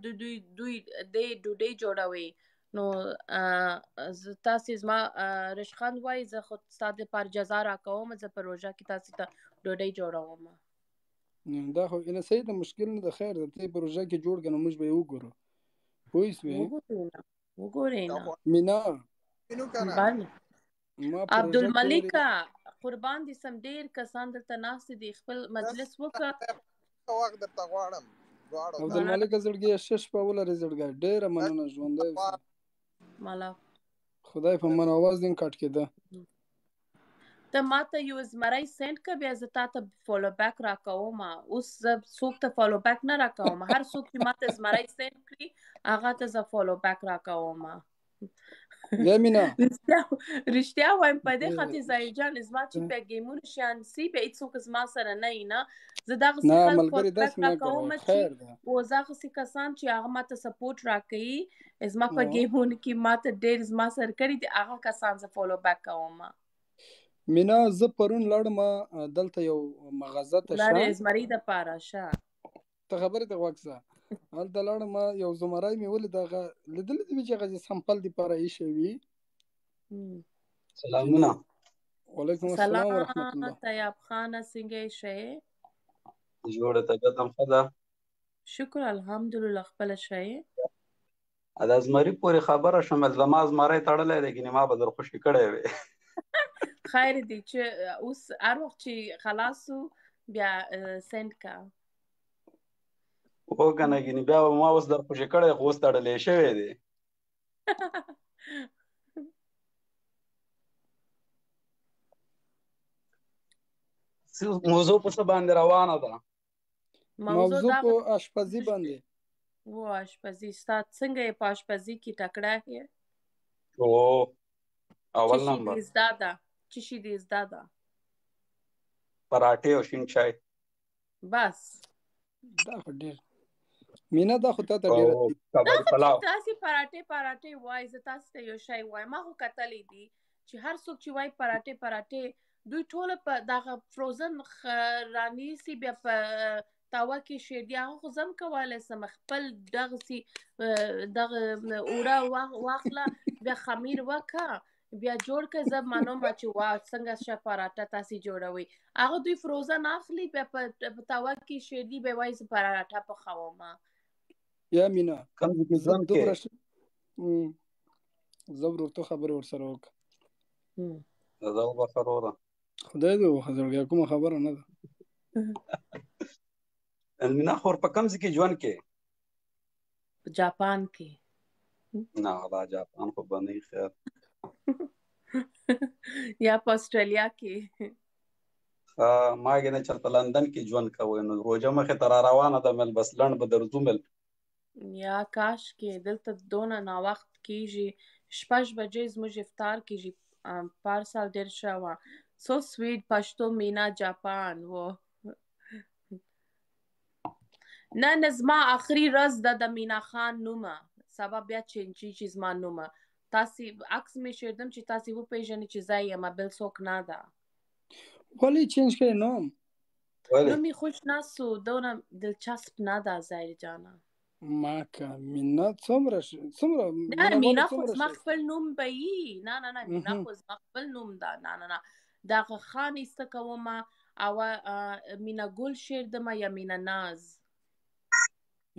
دوی ډوډۍ جوړوي نو تاسې زما رشخند وایي زه خو ستا دپاره جزا راکوم زه په روژه کې تاسې ته ډوډۍ جوړوم دا خو نه صحیح ده مشکل نه ده خیر ده ته په روژه کې جوړ کړه نو موږ به یې وګورو پوه شوې وګورئ نه مینا بله ما په روژه کې عبدالملک قربان دي سم ډېر کسان دلته ناست دي خپل مجلس وکړه وخت درته غواړم عبدالملک زړګي شش په ولري زړګي ډېره مننه ژوندی اوسه مالا خدای په من आवाज دین کټ کېده ته ماته یو زمری سند که بیا زه تاته فالو بیک راکوم اوس زه څوک ته فالو بیک نه راکوم هر څوک چې ماته زمری سند کړي هغه ته زه فالو بیک راکوم یمینا رښتیا وایم په دې خاطر ځای جان زما چې په گیمونو شان سی به هیڅوک زما سره نه زه دغه څه خلک فالو بیک راکوم چې وزغه سي کسان چې هغه ماته سپورټ راکوي زما په گیمونو کې ماته ډېر زما سره کړي دي هغه کسان زه فالو بیک کوم مینا زه پرون لاړم دلته یو مغازه ته لاره زمری د پاره شه ته خبره ته وکړه هلته لاړم یو زمری مې ولید دغه لیدل دي چې هغه سمپل دی پاره یې شوی سلامونه وعلیکم السلام ورحمت الله طیب خان څنګه شې جوړه طبیعت هم خدا شکر الحمدلله خپل شې ادا زمری پوری خبره شمل زما زمری تړلې ده ګینه ما به در خوشی کړې وې خیر دی چې اوس هر وخت چې خلاصو بیا سند کا وګنه ګینه بیا ما اوس در خوشی کړې خو اوس تړلې شوې دي موضوع په څه باندې روانه ده موضوع په آشپزي باندې و آشپزي ستا څنګه یې په آشپزي کې تکړه یې او اول نمبر چی شي دې زده ده پراټې او شین چای بس دا خو ډېر مینا دا خو ته ډېر تاسې پراټې وای زه تاسو ته یو شی وایم ما خو کتلی دي چې هر څوک چې وای پراټې دوی ټول په دغه فروزن رانیسي بیا په تاوا کې شیردي هغه خو زم کولی سم خپل دغسې دغه اوړه واخله بیا خمیر وکړه بیا جوړ که زه معلوم چې وا څنګه شه پراټه تاسې جوړوي هغه دوی فروزن اخلي بیا په تاوا کې شیردي بیا وایي زه پراټه پخوم یا مینا کوم ځای ځم کې زه ورته خبرې ورسره وکړم زه وبخښه وروره خدای دې وبخښه زړګیه کومه خبره نه ده مینا خو په کوم ځای کې ژوند کې په جاپان کې نه دا جاپان خو به نه خیر یا په استرالیا کې ما کې نه چېرته لندن کې ژوند کوی نو روژه مخې ته را روانه ده مل بس لنډ به درځو مل یا کاش کې دلته دونه ناوخت کېږي 6 بجې زموږ افطار کېږي پارسال ډېر ښه وه سو سویټ پښتو مینا جاپان و نن زما آخري ورځ ده د مینا خان نومه سبا بیا چینجي چې زما نومه تاسې عکس مې شیردم چې تاسې وپېژنئ چې زه یم بل څوک نه ده ولې چینج کړې نوم نوم یې خوش نه سو دونه دلچسپ نه ده ظاهر جانه ماکه مینا څومره نه مینا خو زما خپل نوم به یي نه مینا خو زما خپل نوم ده نه دغه خان ایسته کومه او مینا ګل شیردمه یا مینا ناز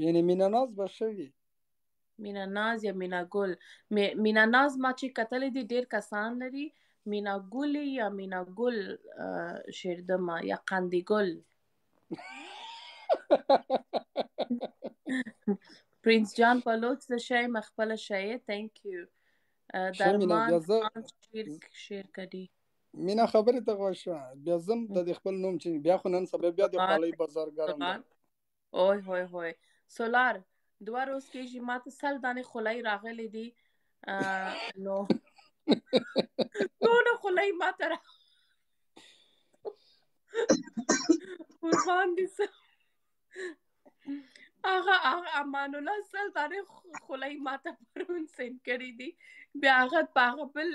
یعنی مینا ناز به شوي مینا ناز یا مینا ګل مینا ناز ما چې کتلی دي ډېر کسان لري مینا ګل یا مینا ګل شیردمه یا قندی ګل پرنس جان بلوچ د شای مخبل شای تhank you درمان شیر کړي مینا خبرې ته غوښه بیا زم د خپل نوم چې بیا خو نن سبا بیا د خالي بازار ګرم اوه سولار دوه روز کېږي ماته سل دانې خولۍ راغلي دي نو ټوله خولۍ ماته قربان دي هغه امان الله سل دانې خولۍ ماته پرون سینډ کړي دي بیا هغه په هغه بل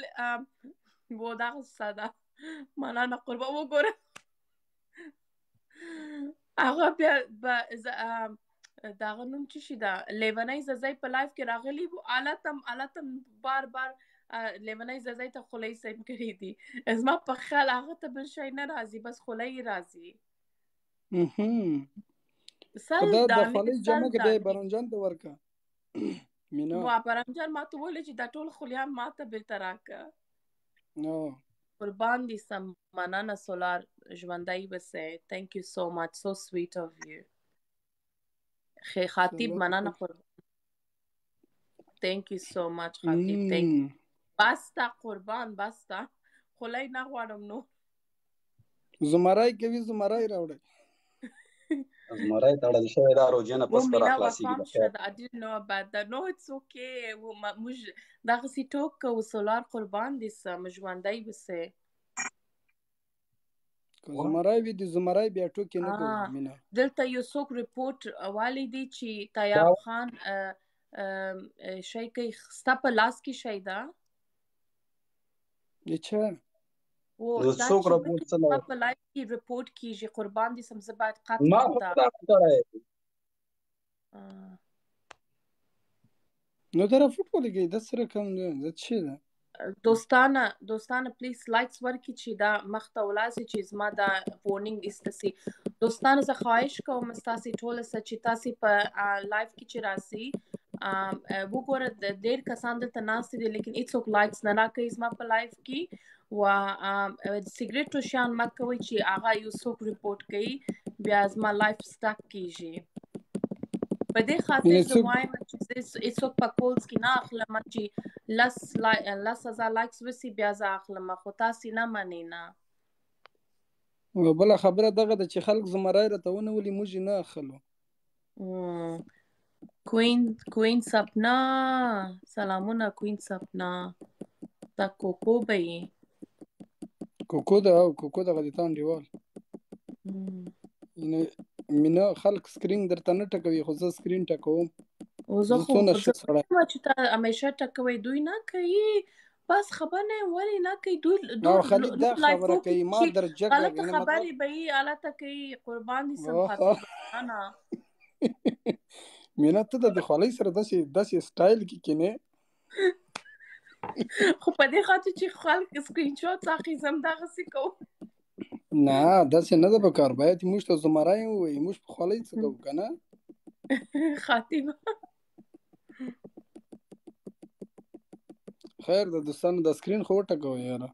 و دغه ساده مننه قربان وګوره هغه بیا داغه نوم څه شي دا لیونی ززای په لایف کې راغلی وو الاتم بار لیونی ززای ته خولۍ سیم کړی دي زما په خیال هغه ته بل شی نه راځي بس خولۍ راځي سل خدا د دانې خولۍ سل جمع کې دی دانې برنجان ته ورکه مینا وا برمجان ما ته ویل چې دا ټول خلیان ما ته بیرته راکه نو قربان دي سم مننه سولار ژوندۍ بسې thank you so much so sweet of you خطیب مننه قربان thank you so much خطیب thank you بستا قربان بستا خولۍ نه غواړم نو زمرای کوي زمرای راوړي زمرای تړل شوی دا روجه نه پس پر اخلاصي I didn't know about that. No, it's okay. موږ دغه سي ټوک کو سولار قربان دي سم ژوندۍ بسې زمرای وی دي زمرای بیا ټوکی نه کوي مینا دلته یو څوک ریپورت والی دی چې طیاب خان شي کوي ستا په لاس کې شي دا اچھا و دا چې په لایف کې ریپورت کیږي قربان دي سم زبات قات ما خدا کړه نو در فوټبال کې د سره کوم د څه ده دوستانه پلیز لایکس ورکړئ چې دا مخته ولاسي چې زما دا وارنینګ استسي دوستانه زه خواهش کوم تاسو ټول چې تاسو په لایف کې چې راسي وګوره ډېر کسان دلته ناست دي لیکن هیڅوک لایکس نه راکوي زما په لایف کې و سیګریټ شان مکوي چې هغه یو څوک ریپورت کوي بیا زما لایف سټاک کیږي په دې خاطر زه وایم چې هیڅوک په کولز کې نه اخلم چې لس هزار لایکس وسی بیا زه اخلم خو تاسو نه منئ نه بل خبره دغه د چې خلک زمرای راته ونولي موږ نه اخلو کوین سپنا سلامونه کوین سپنا تا کوکو به کوکو دغه د تان دیوال مینا خلک سکرین درته نه ټکوي خو زه سکرین ټکوم زه خو چې تا همیشه ټکوي دوی نه کوي بس خبر نه ولی نه کوي دوی خالد دا خبره کوي ما درجه غلط خبرې به یې الته کوي قربان دي سم خاطر نه مینا ته د خولۍ سره داسې سټایل کې کینه خو په دې خاطر چې خلک سکرین شاټ اخلي زم دغه څه کوم نه داسې نه ده په کار باید موږ ته زمرای وي موږ په خولۍ څه کوو کنه خاطب خیر د دوستانو د سکرین خو ټکو یاره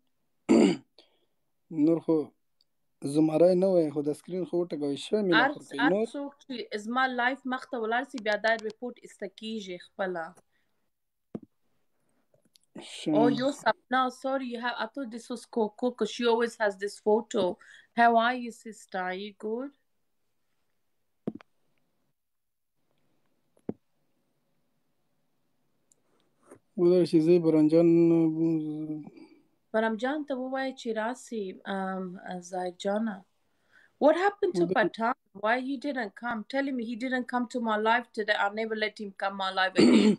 نور خو زمرای نه وای خو د سکرین خو ټکو شوی مې نه کوي نو څوک چې ازما لایف مخته ولر سي بیا دا ریپورت استکیږي خپل Oh, you're Sapna. Sorry, I thought this was Coco because she always has this photo. How are you, sister? Are you good? ودر شي زي برنجان ته وای چې راسي زاید جانا. What happened to Patan? Why he didn't come? Tell him he didn't come to my live today. I never let him come my live again.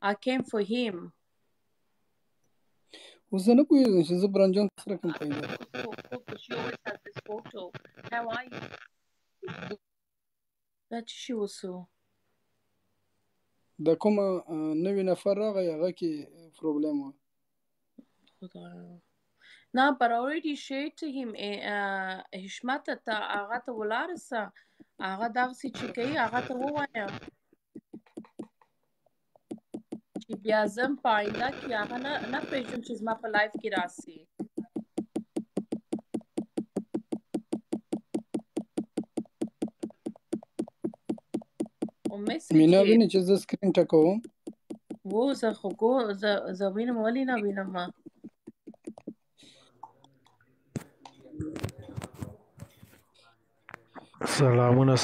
I came for him. وزه نه پوهېږم چې زه برنجان سره کوم پیدا She always has this photo. How are you? دا چې شي وسو د کوم نوی نفر راغی هغه کې پرابلم و خدایا نه but already shared to him حشمت ته هغه ته ولارسه هغه دغسې چې کوي هغه ته ووایه چې بیا زم په آینده کې هغه نه پرېږدم چې زما په لایف کې راسي مینا ویني چې زه سکرین ټکوم و زه وینم ولې نه وینم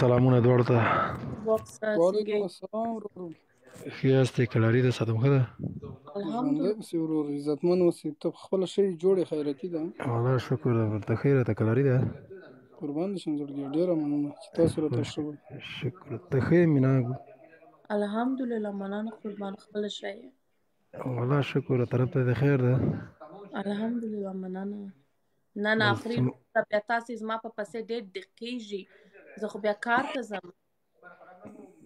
سلامونه دوړ ته وعلیکم السلام ورور خیاسته کلاری ده ساتم خدا الحمدلله ورور عزتمن اوسې ته خپل شی جوړې خیرتي ده والله شکر ته خیره ته کلاری ده قربان شم زړګي ډیره مننه چې تاسو راته شوي شکر ته خیر مینا الحمدلله مننه قربان خپل شی والله شکر طرف ته خیر ده الحمدلله مننه نه اخري بیا تاسو زما په پسې ډېر دقیقېږي زه خو بیا کار ته ځم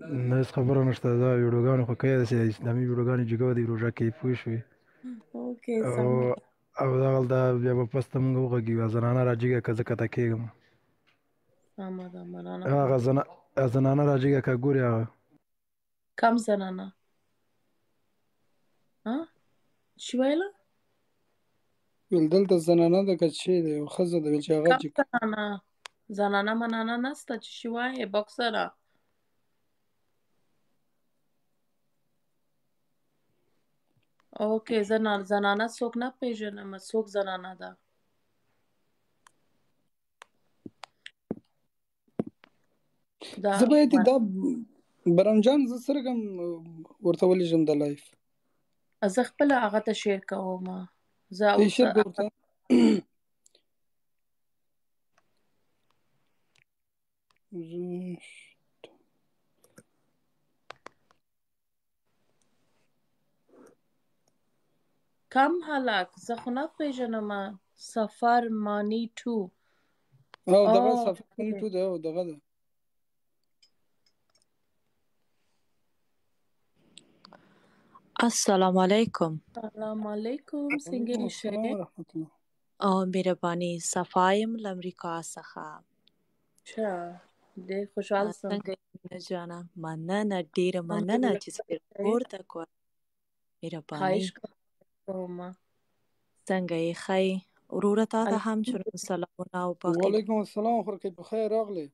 نه هېڅ خبره نشته دا ویډیوګانې خو کوي داسې اسلامي ویډیوګانې چې کوي د روژه کې پوه شوې اوکې او سم او دغه دا بیا به پس ته مونږ وغږېږو زنانه راجېږه که زه کته کېږم سمه ده مننه هغه زنانه راجېږه که ګورې هغه کم زنانه ها شي ویله ویل دلته زنانه ده که چې دی او ښځه ده ویل چې هغه کم چې زنانه مننه نسته چې شي وایې بکسره اوکې زنانه څوک نه پېژنم څوک زنانه ده زه باید دا برمجان زه څرنګه ورته ولیږم د لایف زه خپله هغه ته شیر کوم زه ته یې اوس شیر کړه ورته کم هلک زه خو نه پېژنم سفر مانی 2 او دغه سفر مانی 2 ده او دغه ده السلام علیکم. سلام علیکم څنګه یې شئ مهرباني صفایم له امریکا څخه ښه ډېر خوشحال سم څنګه یې مینه جانه مننه ډېره مننه چې زه پورته کړم مهرباني خواهش کوم څنګه یې ښه وروره تا ته هم چون سلامونه او باقي وعلیکم السلام خو کې په خیر راغلی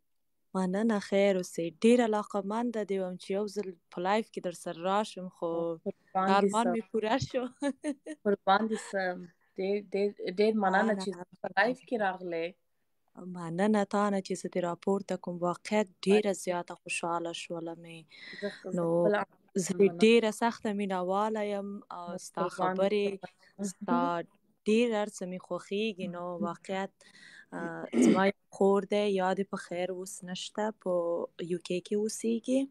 مننه خیر اوسې ډېره علاقه‌منده دې وم چې یو ځل په لایف کې در سره راشم خو ارمان مې پوره شو قربان دې سم ډېر مننه چې په لایف کې راغلی مننه تا نه چې زه دې راپورته کوم واقعیت ډېره زیاته خوشحاله شولمې نو زه ډېره سخته مینهواله یم او ستا خبرې ستا ډېر هر څه مې خوښېږي نو واقعیت زما یو خور دی یا دې په خیر اوس نشته په یوکې کې اوسېږي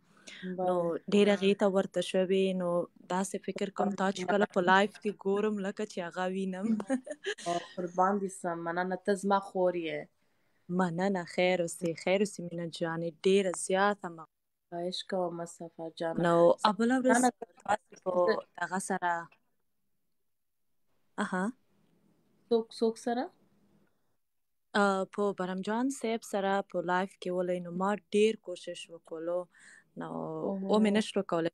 نو ډېره هغې ته ورته شوې نو داسې فکر کوم تا چې کله په لایف کې ګورم لکه چې هغه وینم قربان دې سم مننه ته زما خور یې مننه خیر اوسې مینه جانې ډېره زیاته خواهش کوم صفا جانه نو بله ورځ تاسې په دغه سره څوک سره په برمجان صاحب سره په لایف کې ولې نو ما ډېر کوشش وکړو نو مې نشو کولی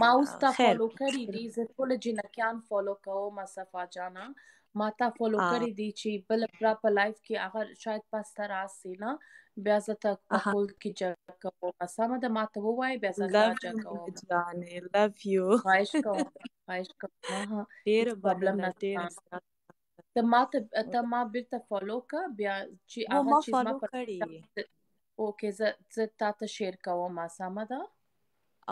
ما اوس تا فالو کړی دي زه ټول جنکیان فالو کوم صفا جانه ما تا فالو کړی دي چې بل برا په لایف کې اگر شاید پاس تر راسي نه بیا زه ته په خپل کې جګ کوم سمه ده ما ته ووایي بیا زه جګ کوم جانې لو یو خواهش کوم ډېر پرابلم نه ته ما بیرته فالو کا بیا چې هغه چیز ما کړی اوکې زه تا ته شیر کوم ما سمه ده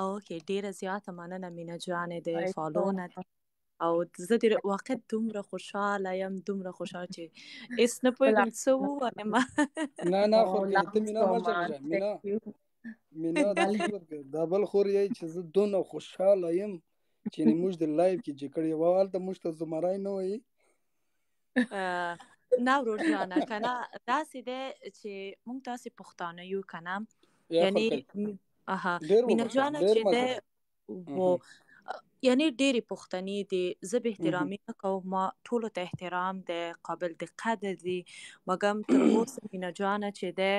اوکې ډېره زیاته مننه مینه جانې د فالو نه او زه دې واقع دومره خوشحاله یم دومره خوشحاله چې هېڅ نه پوهېږم څه ووایم نه خو ته مینه مه ژغېږه مینه دا بل خور یې چې زه دونه خوشحاله یم چې موږ د لایف کې چې کړی وه هلته موږ ته زمری نه وایي نه ورور جانه که نه داسې دی چې موږ داسې پښتانه یو که نه یعنې مینه جانه چې دی یعنی ډېرې پښتنې دي زه به احترامي نه کوم ما ټولو ته احترام دی قابل د قدر دي مګم تر اوسه مینه جانه چې دی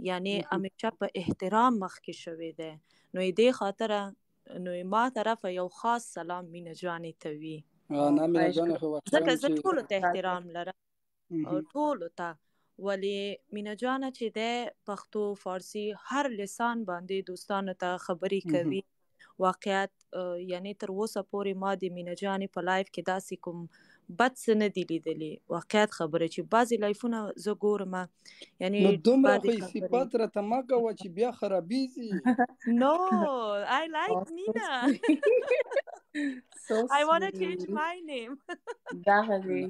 یعنی همیشه په احترام مخکې شوی دی نو دې خاطره نو ما طرفه یو خاص سلام مینه جانې ته وي ځکه زه ټولو ته احترام لرم ټولو ته ولې مینه جانه چې دی پښتو فارسي هر لسان باندې دوستانو ته خبرې کوي واقعیت یعنی تر اوسه پورې ما د مینه جانې په لایف کې داسې کوم بد څه نه دي لیدلي واقعیت خبره چې بعضې لایفونه زه ګورم یعنی نو دومره خو یې صفات راته مه کوه چې بیا خرابېږي نو I like Mina I want to change my name دغه دی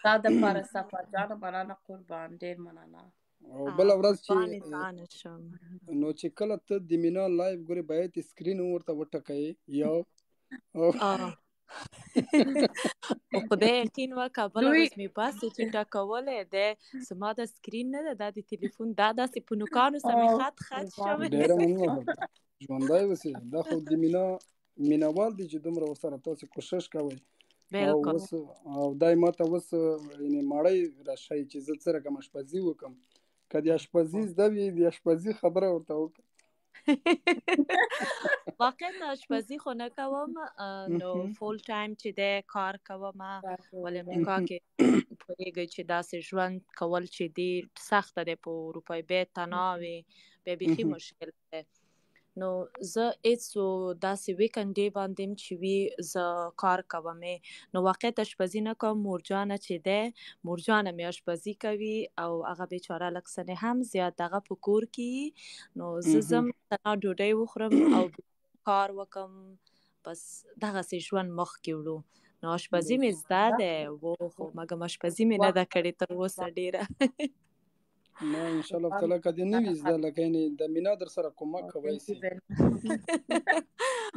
تا دپاره صفا جانه مننه قربان ډېر مننه او بله ورځ چې نو چې کله ته د مینا لایف ګورې باید سکرین ورته وټکوې یو خدای یقین وکړه بله ورځ مې باسې چې ټکولی دی زما د سکرین نه ده دا د تلیفون دا داسې په نوکانو سره مې خط شوی ډېره مننه ژوندی اوسي. دا خو د مینوال دي چې دومره ورسره تاسو کوشش کوئ او بالکل اوس او دای ماته اوس یعنې ماړی راشئ چې زه څه رقم اشپزي وکړم. که د اشپزي زده وي د اشپزي خبره ورته وکړه. واقعا آشپزی خو نه کوم نو فول ټایم چې د کار کوم ولې امریکا کې پوهیږئ چې داسې ژوند کول چې دی سخته دی په اروپای بیت تناوي به بیخي مشکل دی. نو زه هیڅ داسې ویکند ډې باندې چې وي زه کار کوم نو واقعیت اشپزي نه کوم. مورجانه چې دی مورجانه مې اشپزي کوي او هغه بیچاره لږ څه هم زیات دغه په کور کې نو زه ځم تنها ډوډۍ وخورم او کار وکم بس دغسې ژوند مخکې وړو. نو اشپزي مې زده دی خو مګم اشپزي مې نه ده کړې تر اوسه ډېره. نه انشاءالله تعالی که دې نه وي زده لکه یعنې د مینا در سره کومک کوی سي.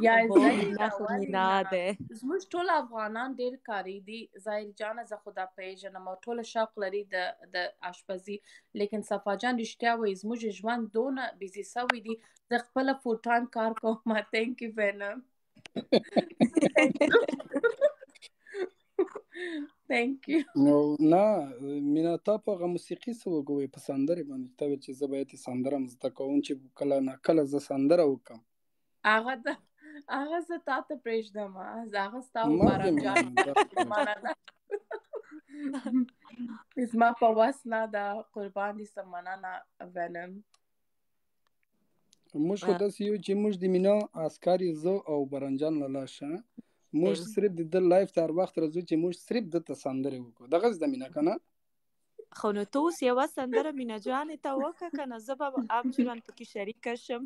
یا مینا خو مینا دی. زموږ ټول افغانان ډېر کاري دي. ظاهر جانه زه خو دا پیژنم او ټوله شوق لري د اشپزي. لیکن صفا جان رښتیا وایي زموږ ژوند دونه بیزي سوی دي. زه خپله فول ټایم کار کوم. تhank you venom. thank you. نو نه مینا تا په هغه موسیقي څه وکوئ په سندرې باندې تا ویل چې زه باید سندره هم زده کوم چې کله نه کله زه سندره وکړم. هغه زه تا ته پرېږدم. هغه ستا وبارم جان مننه زما په وس نه ده. قربان دي سم مننه venom. موږ خو داسې یو چې موږ د مینا عسکر یو زه او برنجان لاشه موږ صرف د لایف تر وخت راځو چې موږ صرف د سندرې وکړو. دغه د مینا کنه خو نو ته اوس یوه سندره مینا جانې ته وکړه که نه زه به همچنان پکې شریکه شم.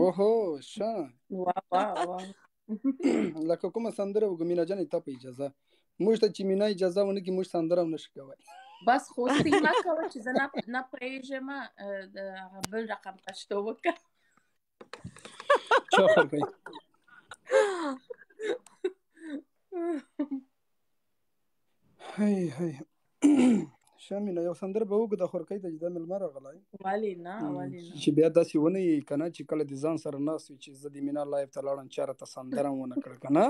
اوهو ښه لکه کومه سندره وکړو مینا جانې تا په اجازه موږ ته چې مینا اجازه ونه کړي موږ سندره هم نشو کوی. بس خو سیمه کوه چې زه نه پوهېږم هغه بل رقم پښتو وکړه. چا خورکوي هی شامینا یو سندره به وکړو د خورکۍ ته چې دا مېلمه راغلی ولې نه چې بیا داسې ونه یي که نه چې کله د ځان سره ناست وي چې زه د مینا لایف ته لاړم چېرته سندره هم ونه کړه که نه.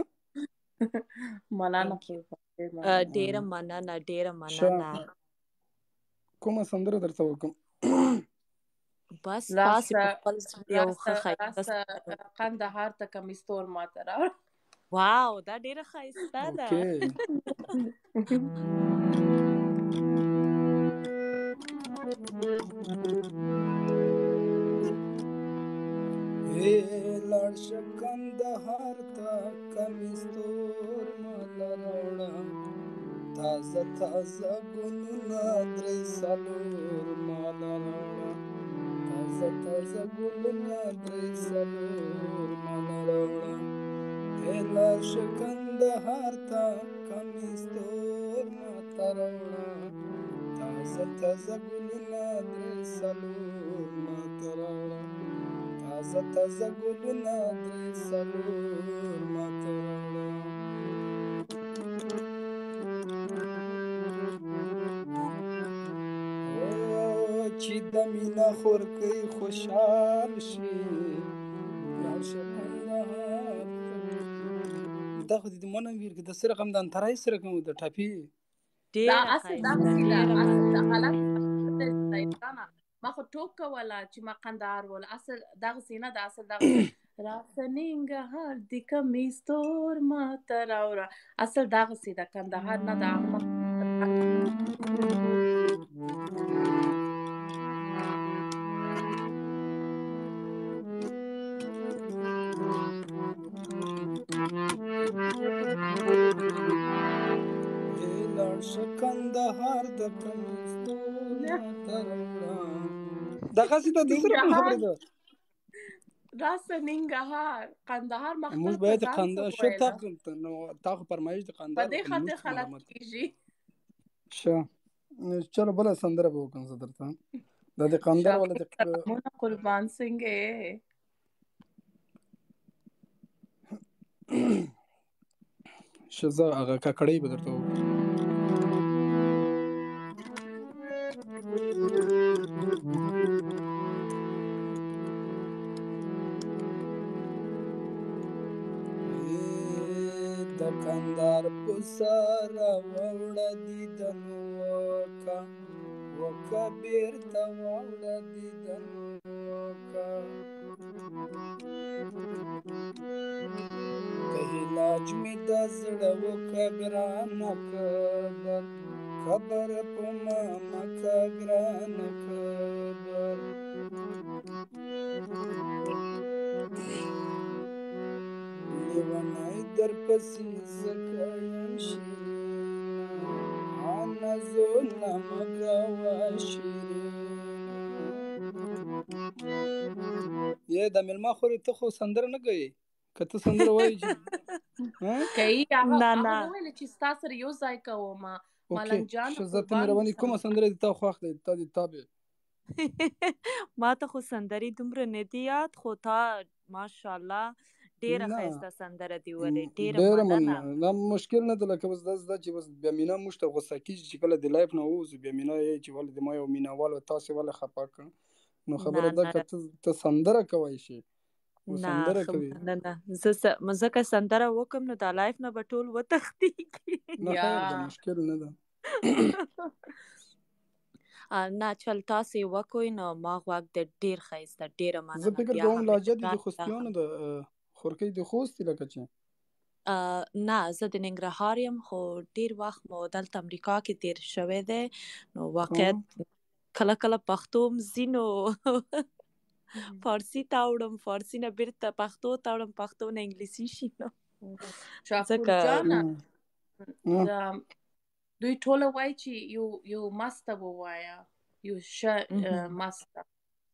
مننه ډېره مننه ډېره مننه. کومه سندره درته وکړم؟ بس تاسې په خپل یو ښه ښایسته قندهار ته کمیستور ماته راوړه. واو دا ډېره ښایسته ده. لاړ شه کندهار ته کمیستور ماله راوړه تازه تازه ګلونه درې څلور ماله راوړه تازه تازه ګلونه درې څلور ماله راوړه لاړ شه کندهار ته کمیستور ماته راوړه تازه تازه ګلونه درې څلور ماته راوړه تازه تازه ګلونه درې څلور ماته راوړه. چې د مینا خورکۍ خوشحال شي لاړ شه کندهار. دا خو د منم ویر کې د څه رقم د انترای څه رقم د ټاپي ما خو ټوک کوله چې ما قندهار وله اصل دغسې نه ده. اصل دغسې راسه ننګرهار د کمیستور ماته راوړه اصل دغسې ده کندهار نه ده. کندهار د کمیستور ماته راوړه دغسې ته د څه رقم خبرې ده راسه ننګرهار قندهار ما موږ باید قندهار شو تا خو فرمایش د قندهار په دې خاطر خلک کېږي. ښه چلو بله سندره به وکړم زه درته دا د قندهار والا د قربان څنګه ښه زه هغه ککړۍ به درته وکړم. د کندهار په سر واوړه دیدن وکه وکه بیرته واوړه دیدن وکه د علاج مې د زړه وکه ګرانه کبر خبر په ما مکه ګرانه کبر لیونی در پسې زکه یم شیرینه نازونه مه کوه شیرینه یې د مېلمه خورې ته خو سندره نه کوې که ته سندره وایې چې کوي هغه وویل چې ستا سره یو ځای کوم ملنګ جان زه ته مهرباني کومه سندره دې تا خوښ دی تا دې تابع ما ته خو سندرې دومره نه دي یاد خو تا ماشاءالله ډېره ښایسته سندره دې ویلې ډېره مننه دا مشکل نه ده لکه بس دا چې بس بیا مینا موږ ته غوسه کېږي چې کله د لایف نه ووځو بیا مینا یې چې ولې د ما یو مینهوال و تاسې ولې خفه کړ نو خبره ده که ته سندره کوی شي سندره کوي نه زه که سندره وکم نو دا لایف نه به ټول وتښتېږي نه خیر ده مشکل نه ده نه چل تاسې وکوئ نو ما غوږ د ډېر ښایسته ډېره مننه زه فکر کوم لهجه دې د خوستیانو ده خورکۍ د خوست دي لکه چې نه زه د ننګرهار یم خو ډېر وخت مو دلته امریکا کې تېر شوی دی نو واقعیت کله کله پښتو هم ځي نو فارسي ته وړم فارسي نه بیرته پښتو ته وړم پښتو نه انګلیسي شي نو شاپور جانه دوی ټوله وایي چې یو مسته ووایه یو ښه مسته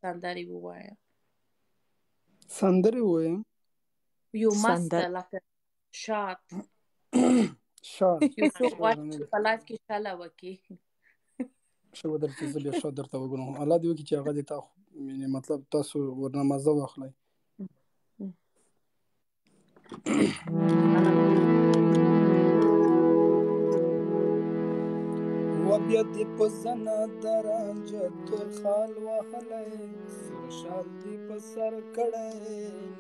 سندرې ووایه سندرې ووایم یو مسته لکه شاد یو څوک وایي چې په لایف کې شاله وکړي ښه به درته زه بیا ښه درته وګورم الله دې وکړي چې هغه دې تا مطلب تاسو ورنه مزه واخلئ و بیا دې په زنه د رانجه تور خال وهلی سور شال دې په سر کړی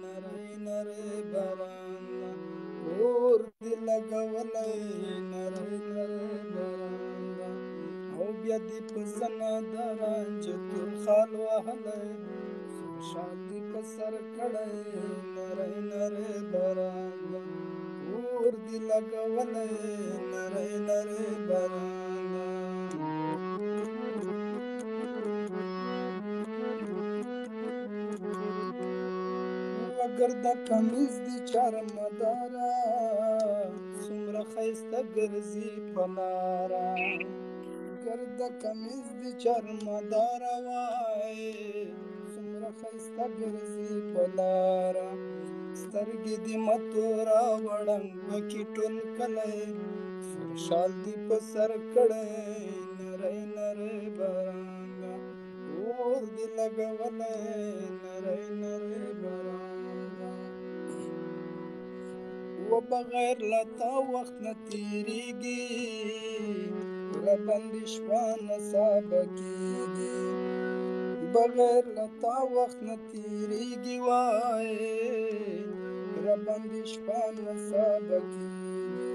نری نری باران اور دې لګولی نری نری باران او بیا دې په زنه د رانجه تور خال وهلی سور شال دې په سر کړی نری نری باران اور دې لګولی نری نری باران ګرده کمیز دی چارمداره څومره ښایسته ګرځي په لاره ګرده کمیز دی چارمداره وای څومره ښایسته ګرځي په لاره سترګې دې مه توره وړنګ وکي ټول کلی سور شال دې په سر کړی نری نری بارانګه اور دې لګولی نری نری بارانګه و بغیر له تا وخت نه تېرېږي راباندې شپه نڅا کېږي بغیر له تا وخت نه تېرېږي وای راباندې شپه نڅا کېږي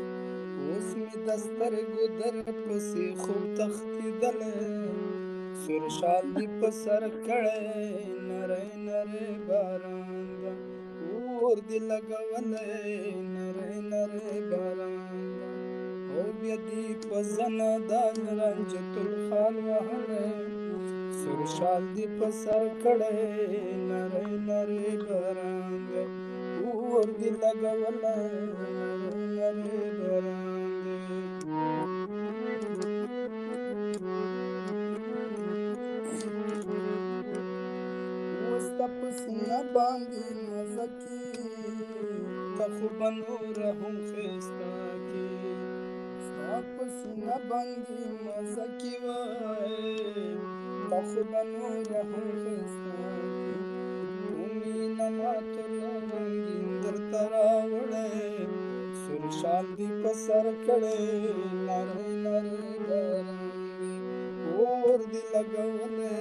اوس مې د سترګو در پسې خوب تښتېدلی سور شال دې په سر کړی نری نری باران ده اور دې لګولی نری نری باران ده او بیا دې په زنه دا رنجة الخال وهلی سور شال دې په سر کړی نری نری باران ده اور دې لګولی نری باران ستا په سینه باندې مزه کې ته خو به نوره هم ښایسته کې ستا په سینه باندې مزه کې وای ته خو به نوره هم ښایسته کې په مینه ما تور رنګین درته راوړی سور شال دې په سر کړی نری نری باران دې اور دې لګولی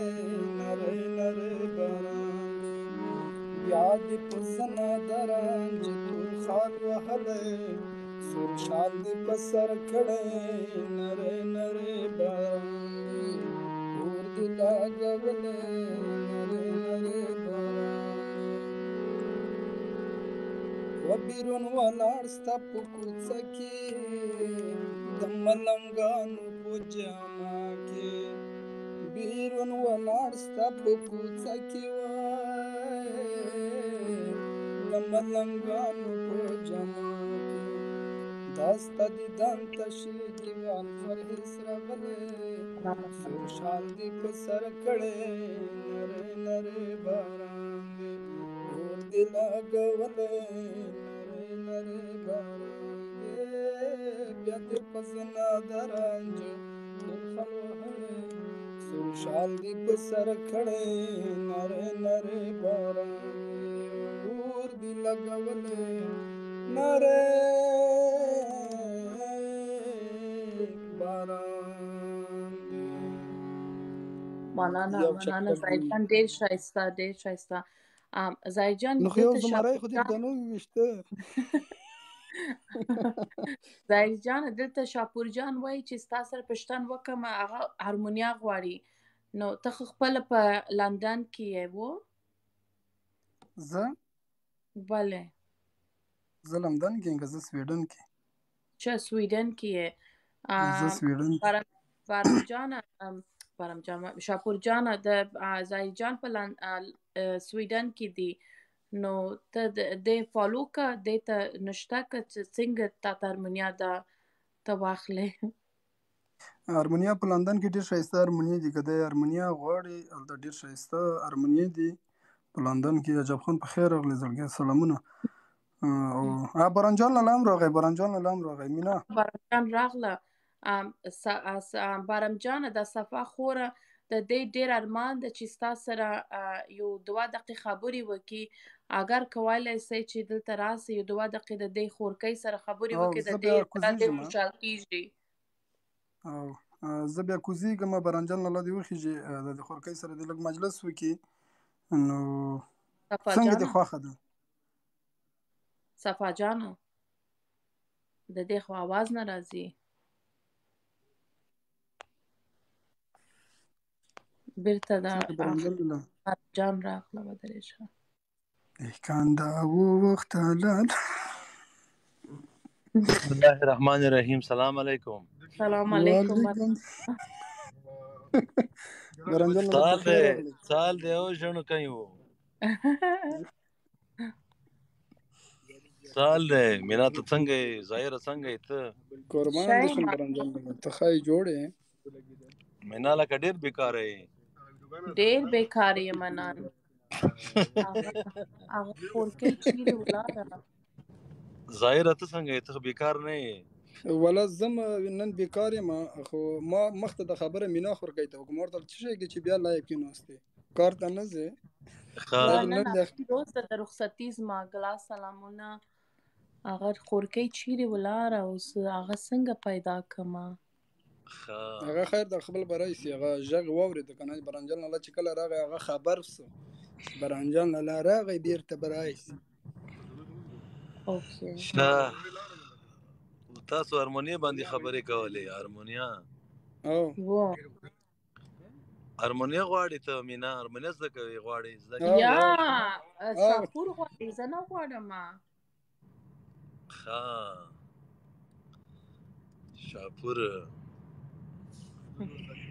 نری نری باران بیا دې په زنه د رانجې تور خال وهلی سور شال دی په سر کړی نری نری باران دی اور دی لاګولې نری نری باران دی و بیرون ولاړ ستا په کوڅه کې د ملنګانو په جامه کې بیرون ولاړ ستا په کوڅه کې وای د ملنګانو په جامه کې دا ستا دیدن تشې دیوال پر هېڅ راغلی سور شال دی په سر کړی نری نری باران دی اور دی لاګولی نری نری باران دی بیا دې په زنا د رانجه خل وهلی سور شال دی په سر کړی نری نری باران دی اور دی لګولی نری باران دی مولانا زاهدجان ډېر ښایسته زاهدجان نو خو یو زمری خو دې دنو ویشته زاهدجان دلته شاپور جان وایي چې ستا سره پښتن وکړم هغه هارمونیا غواړي نو ته خو خپله په لندن کې یې و زه بله زه لندن کې یم که زه سویډن کې چه سویډن کې یې زه سویډن شاپور جان د زاهدجان په سویډن کې دی نو ته د فالو کا د ته نشته که څنګه تا هارمونیا دا ته واخلې هارمونیا په لندن کې ډېر ښایسته هارمونیا دي که د هارمونیا غواړي هلته ډېر ښایسته هارمونیا دي په لندن کې عجب خان په خیر راغلی زړګی سلامونه او بارانجان لاله هم راغی مینا بارانجان راغله بارمجانه د صفا خوره د دې ډېر ارمان ده چې ستا سره یو 2 دقیقې خبرې وکړي اگر کولی سئ چې دلته راسئ یو 2 دقیقې د دې خورکۍ سره خبرې وکړي د دې ډېر خوشحال کېږي او زه بیا کوزیږم بارانجان لاله دې وخېږي د دې خورکۍ سره دې لږ مجلس وکړي نو څنګه دې خوښه ده صفا جانه د دې خو آواز نه راځي بیرته دا جان راغله ودرې شه کاندا وخت لال بسم الله الرحمن الرحیم سلام علیکم سلام علیکم سال دی او شنو کایو سال دی مینا ته څنګه ظاهر څنګه ته قربان دي شم برنجان ته خای جوړه مینا لکه ډیر بیکار یې ډیر بیکار یې منان هغه خورکې چیرې ولاړه ظاهر ته څنګه ته بیکار نه یې ولا زم نن بیکار یم خو ما مخته د خبره مینا خورکې ته کوم ورته چې چې بیا لایق کې نوسته کار ته نه زه دوست د رخصتي زما ګلا سلامونه هغه خورکې چیرې ولاړه اوس هغه څنګه پیدا کما هغه خیر د خپل برای سی هغه ژغ واورید کنه برانجان الله چې کله راغی هغه خبر وسو برانجان الله راغی بیرته برای سی اوکې تاسو هارمونیا باندې خبرې کولې هارمونیا او هارمونیا غواړي ته مینا هارمونیا څه کوي غواړي یا شاپور غواړي زه نه غواړم شاپور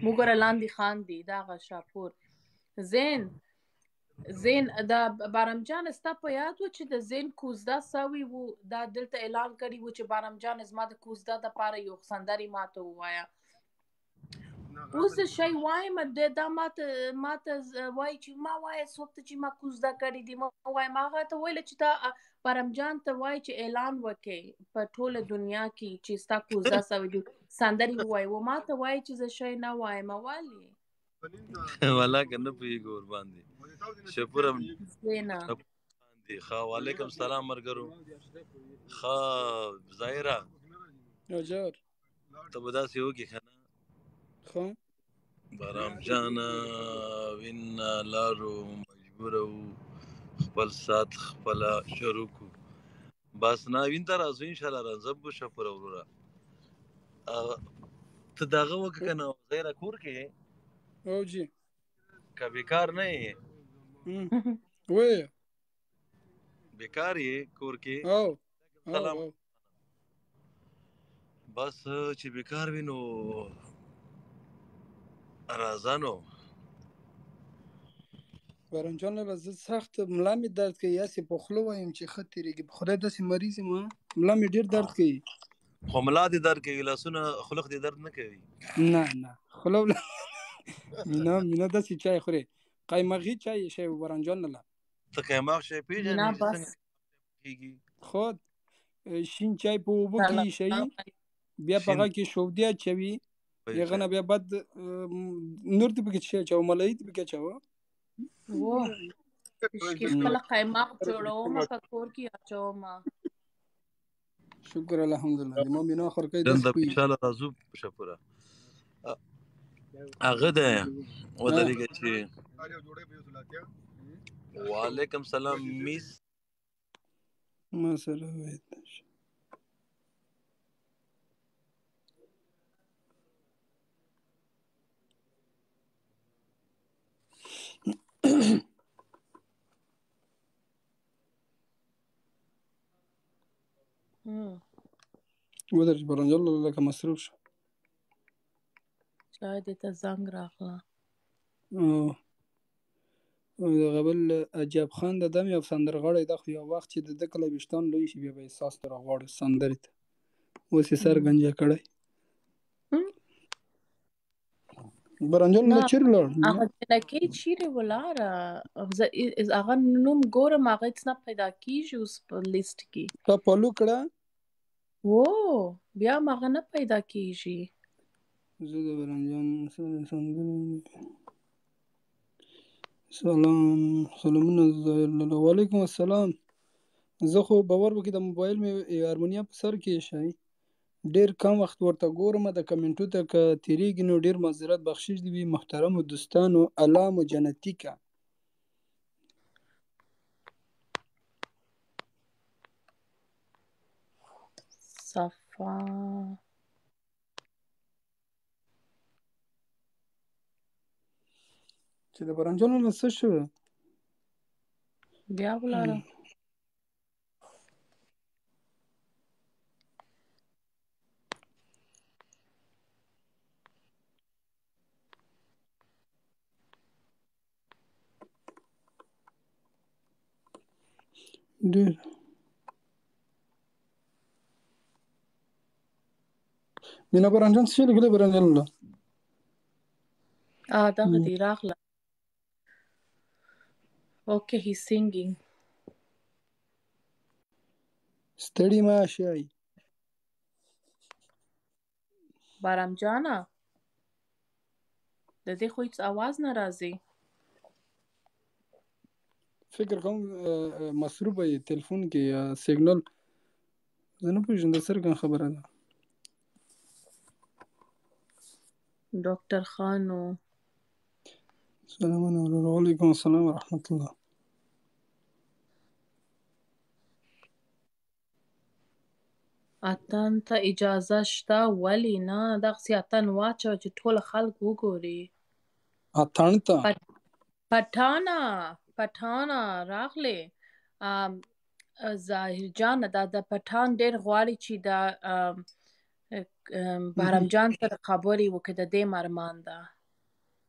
موږ لاندې خان دي دغه شاپور زین دا بارمجان ستا په یاد و چې د زین کوزده سوي وو دا دلته اعلان کړی و چې بارمجان زما د کوزده دپاره یو سندرې ماته ووایه اوس شی وایم دا ماته وایي چې ما وایه څوک ته چې ما کوزده کړې دي ما وایم هغه ته ویله چې تا بارمجان ته وایي چې اعلان وکړي په ټوله دنیا کې چې ستا کوزده سوي دي سندرې ووایي و ما ته وایي چې زه شی نه وایم ولې والا که نه پوهېږو ورباندې شپوره دی ښه وعلیکم سلام ملګرو ښه ظاهره ته به داسې وکړې که نه بارمجانه وینا لارو مجبوره وو خپل سات خپله شروع کړو بس ناوین ته راځو انشاءالله راځم شپره وروره ته دغه وکړه که نه غیره کور کې او جی که بیکار نه یې وایه بیکار یې کور کې او سلام بس چې بیکار وي نو راځه نو بارنجان لاله زه سخت ملا مې درد کوي یاسې په خوله وایم چې ښه تېرېږي په خدای داسې مریض یم ملا مې ډېر درد کوي خو ملا دې درد کوي لاسونه خلق دې درد نه کوي نه خوله مینا داسې چای خورې قایماغي چای شی بارنجان لاله ته قیماق شی پېژنې چې څنګه کېږي خود شین چای په اوبو کې شي بیا په هغه کې شودې اچوي هغه نه بیا بعد نور دې پکې شی اچوه ملایي دې پکې اچوه خپل قیماق جوړوم په کور کې اچوم شکر الحمدلله د ما مینا اخر کې د ان شاء الله راځو شپره هغه ده ودرېږه چې وعلیکم سلام میس ما سره وایي ودرې بارنجان لاله لکه مصروف شو شاید ته زنګ راغله دغه بل عجب خان د دم یو سندرغاړی دا خو یو وخت چې د ده کله ویښتان لوی شي بیا به احساس ته راغواړي سندرې ته اوس یې سر گنجه کړی بارنجان لاله چیرې لاړ هغه جنکۍ چیرې ولاړه هغه نوم ګورم هغه هېڅ نه پیدا کېږي اوس په لیست کې تا فالو کړه بیا هم هغه نه پیدا کېږي زه د بارنجان سره سندرې سلامونه ظاهر لاله وعلیکم السلام زه خو باور وکړئ د موبایل مې هارمونیا په سر کې ایښی ډېر کم وخت ورته ګورم د کمنټو ته که تېرېږي نو ډېر معذرت بخشش دې وي محترمو دوستانو علامو جنتیکه صفا چې د بارنجان لاله څه شو بیا ولاړه ډېر مینا بارنجان څه لیکلی بارنجان لاله دغه دی راغله اوکې هی سینګینګ ستړي مه شئ بارم جانه د دې خو هېڅ اواز نه راځي فکر کوم مصروفه یې تلیفون کې یا سیګنل زه نه پوهېږم د څرګند خبره ده ډاکټر خانو سلامونه وعلیکم السلام ورحمت الله اتن ته اجازه شته ولې نه دغسې اتن واچوه چې ټول خلک وګوري اتن ته پټانه راغلې ظاهر جان دا د پټان ډېر غواړي چې د بهرام جان سره خبرې وکړي د دې مرمان ده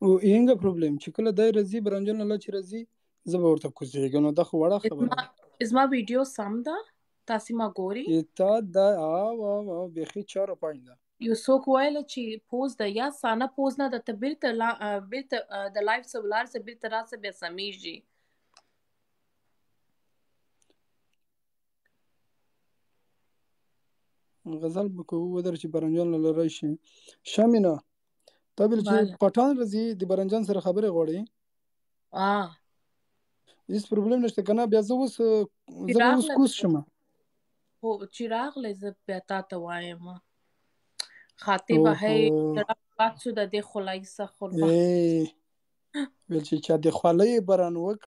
او اینګه پروبلم چې کله دی راځي بارنجان لاله چې راځي زه به ورته کوزېږم نو دا خو وړه خبره ده زما ویډیو سم ده تاسې ما ګوري تا دا او بیخي 4 5 ده یو څوک ویله چې پوز ده یا سانه پوز نه ده ته بیرته د لایف څخه ولاړ څه بیرته راسه بیا سمیږي غزل به کوو ودر چې بارنجان لاله راشي شامینا تا ویل چې پټان راځي د بارنجان سره خبرې غواړي هیڅ پروبلم نشته که نه بیا زه اوس کوز شم چې راغلی زه بیا تا ته وایم خاطبه هی باد شو د دې خولۍ څخه ویل چې چا د خولۍ بران وک